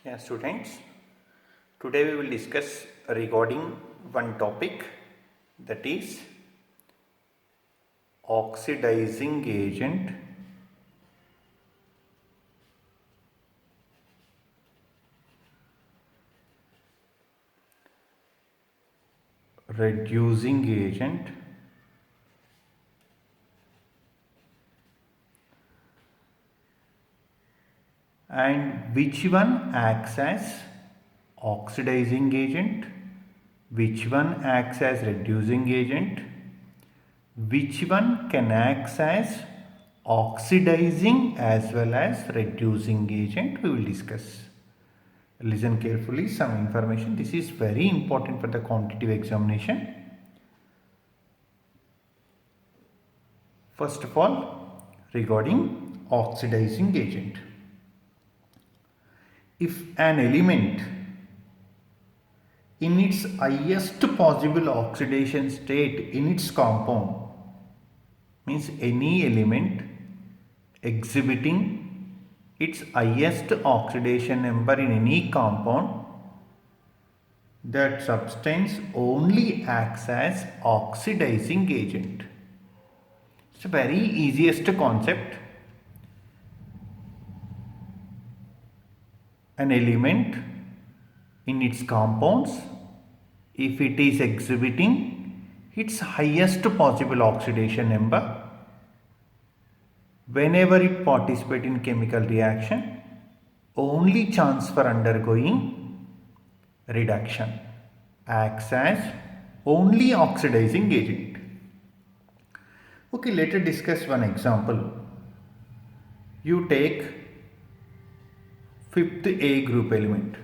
Yeah, students, today we will discuss regarding one topic, that is oxidizing agent, reducing agent, and which one acts as oxidizing agent, which one acts as reducing agent, which one can act as oxidizing as well as reducing agent, we will discuss. Listen carefully, some information. This is very important for the competitive examination. First of all, regarding oxidizing agent. If an element in its highest possible oxidation state in its compound, means any element exhibiting its highest oxidation number in any compound, that substance only acts as oxidizing agent. It's a very easiest concept. An element in its compounds, if it is exhibiting its highest possible oxidation number, whenever it participates in chemical reaction, only chance for undergoing reduction, acts as only oxidizing agent. Okay, let us discuss one example. You take fifth A group element.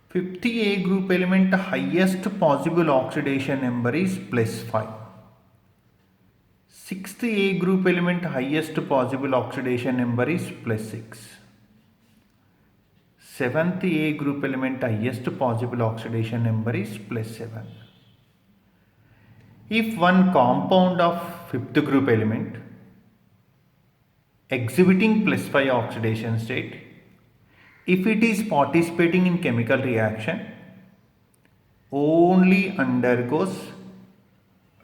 Fifth A group element highest possible oxidation number is +5. Sixth A group element highest possible oxidation number is +6. Seventh A group element highest possible oxidation number is +7. If one compound of fifth group element exhibiting +5 oxidation state, if it is participating in chemical reaction, only undergoes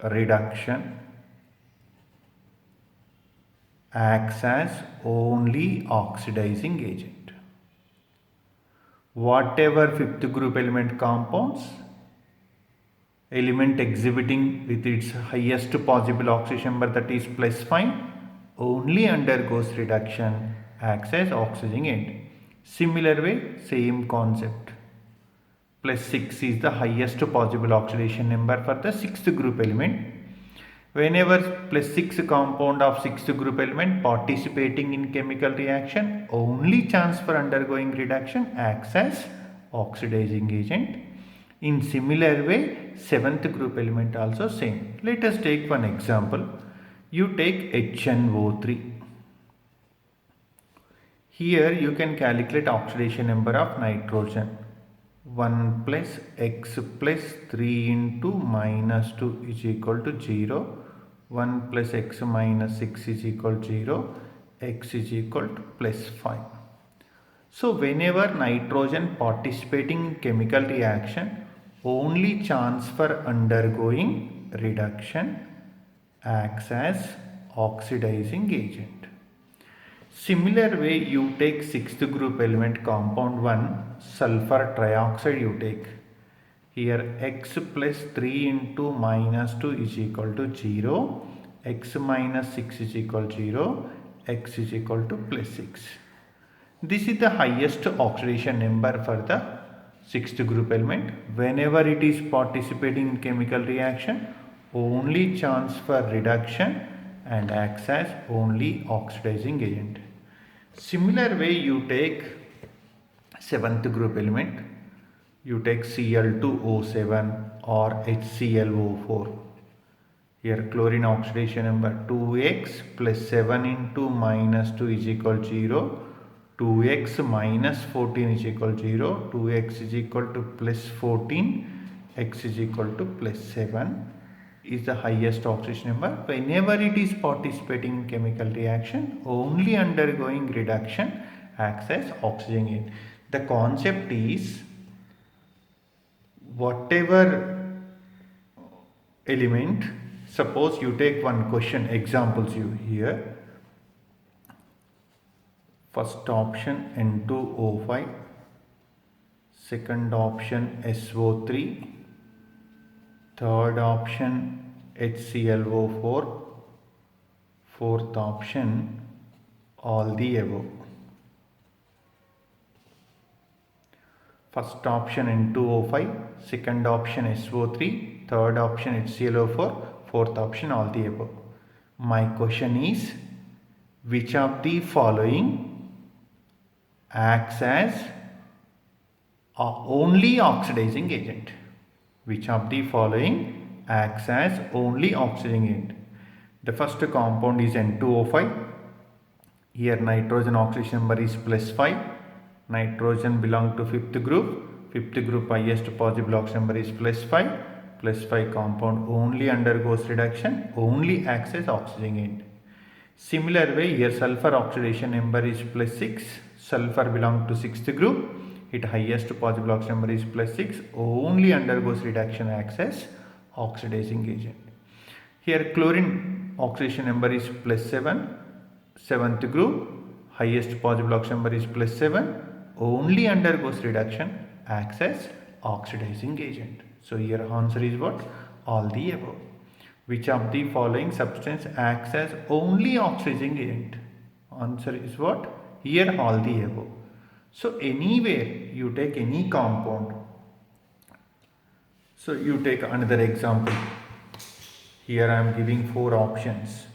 reduction, acts as only oxidizing agent. Whatever fifth group element compounds, element exhibiting with its highest possible oxidation number, that is +5, only undergoes reduction, acts as oxidizing agent. Similar way, same concept. +6 is the highest possible oxidation number for the sixth group element. Whenever +6 compound of sixth group element participating in chemical reaction, only chance for undergoing reduction, acts as oxidizing agent. In similar way, seventh group element also same. Let us take one example. You take HNO3. Here you can calculate oxidation number of nitrogen. 1 plus x plus 3 into -2 is equal to 0. 1 plus x minus 6 is equal to 0. X is equal to +5. So whenever nitrogen participating in chemical reaction, only chance for undergoing reduction, acts as oxidizing agent. Similar way, you take sixth group element compound 1, sulfur trioxide you take. Here x plus 3 into -2 is equal to 0. X minus 6 is equal to 0. X is equal to +6. This is the highest oxidation number for the sixth group element. Whenever it is participating in chemical reaction, only chance for reduction and acts as only oxidizing agent. Similar way, you take seventh group element. You take Cl2O7 or HClO4. Here chlorine oxidation number 2x plus 7 into -2 is equal to 0. 2x minus 14 is equal to 0. 2x is equal to +14. X is equal to +7 is the highest oxidation number. Whenever it is participating in chemical reaction, only undergoing reduction, acts as oxidizing agent. The concept is whatever element, suppose you take one question, examples you here. First option N2O5, second option SO3, third option HClO4, fourth option all the above. First option N2O5, second option SO3, third option HClO4, fourth option all the above. My question is, which of the following acts as only oxidizing agent? Which of the following acts as only oxidizing agent? The first compound is N2O5. Here nitrogen oxidation number is +5. Nitrogen belong to fifth group. Fifth group highest possible oxidation number is +5. +5 compound only undergoes reduction, only acts as oxidizing agent. Similar way, here sulfur oxidation number is +6. Sulfur belong to sixth group. Its highest possible oxidation number is +6. Only undergoes reduction, acts as oxidizing agent. Here chlorine oxidation number is +7. Seventh group. Highest possible oxidation number is +7. Only undergoes reduction, acts as oxidizing agent. So here answer is what? All the above. Which of the following substance acts as only oxidizing agent? Answer is what? Here all the above. So anywhere you take any compound. So you take another example. Here I am giving 4 options.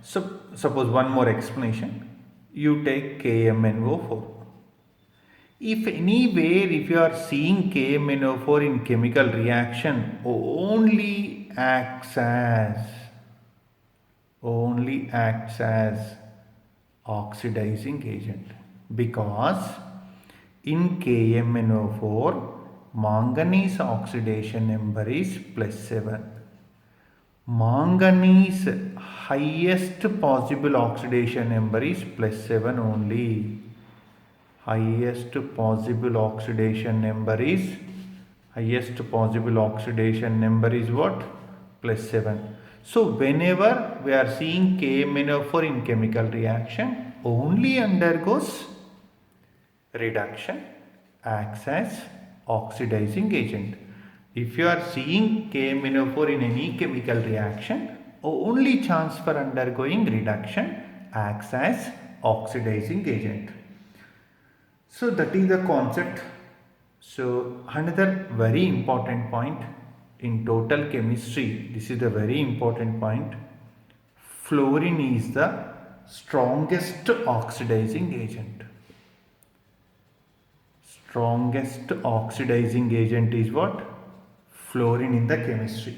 Suppose one more explanation. You take KMnO4. If anywhere, if you are seeing KMnO4 in chemical reaction, only acts as oxidizing agent, because in KMnO4 manganese oxidation number is +7. Manganese highest possible oxidation number is +7 only. Highest possible oxidation number is what? +7. So whenever we are seeing KMnO4 in chemical reaction, only undergoes reduction, acts as oxidizing agent. If you are seeing KMnO4 in any chemical reaction, only chance for undergoing reduction, acts as oxidizing agent. So that is the concept. So another very important point in total chemistry, this is the very important point. Fluorine is the strongest oxidizing agent. Strongest oxidizing agent is what? Fluorine in the chemistry.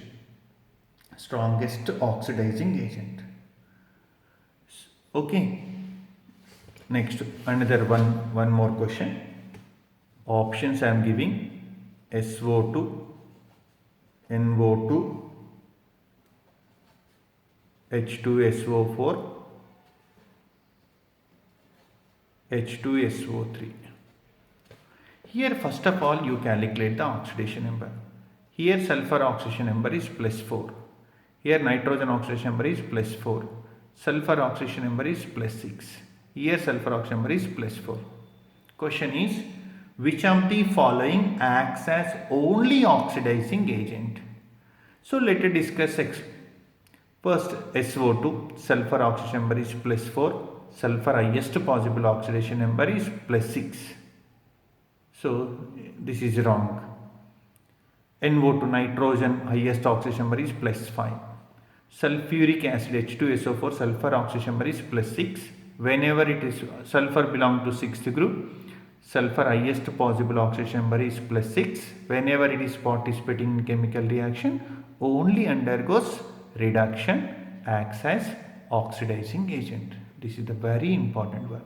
Strongest oxidizing agent. Okay. Next, another one more question. Options I am giving: SO2, NO2, H2SO4, H2SO3. Here first of all you calculate the oxidation number. Here sulfur oxidation number is +4. Here nitrogen oxidation number is +4. Sulfur oxidation number is +6. Here sulfur oxidation number is +4. Question is, which of the following acts as only oxidizing agent? So let us discuss first SO2. Sulfur oxidation number is +4. Sulfur highest possible oxidation number is +6. So this is wrong. NO2 nitrogen highest oxidation number is +5. Sulfuric acid H2SO4 sulfur oxidation number is +6. Whenever it is sulfur belong to sixth group, sulfur highest possible oxidation number is +6. Whenever it is participating in chemical reaction, only undergoes reduction, acts as oxidizing agent. This is the very important one.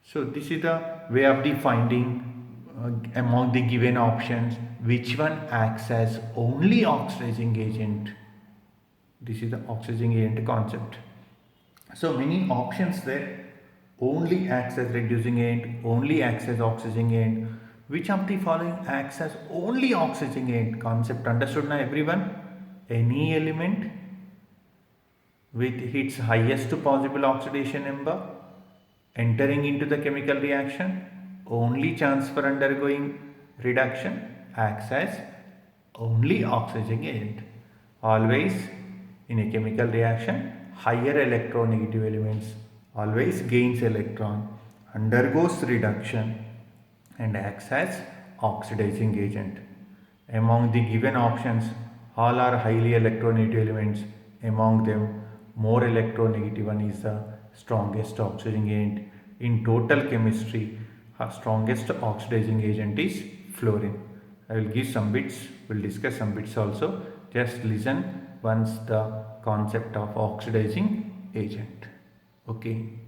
So this is the way of the finding among the given options which one acts as only oxidizing agent. This is the oxidizing agent concept. So many options there. only acts as reducing agent, only acts as oxidizing agent. Which of the following acts as only oxidizing agent? Concept understood now everyone? Any element with its highest possible oxidation number entering into the chemical reaction, only transfer undergoing reduction acts as only oxidizing agent. Always in a chemical reaction, higher electronegative elements always gains electron, undergoes reduction and acts as oxidizing agent. Among the given options, all are highly electronegative elements. Among them, more electronegative one is the strongest oxidizing agent. In total chemistry, our strongest oxidizing agent is fluorine. I will give some bits, we will discuss some bits also. Just listen once the concept of oxidizing agent. Okay.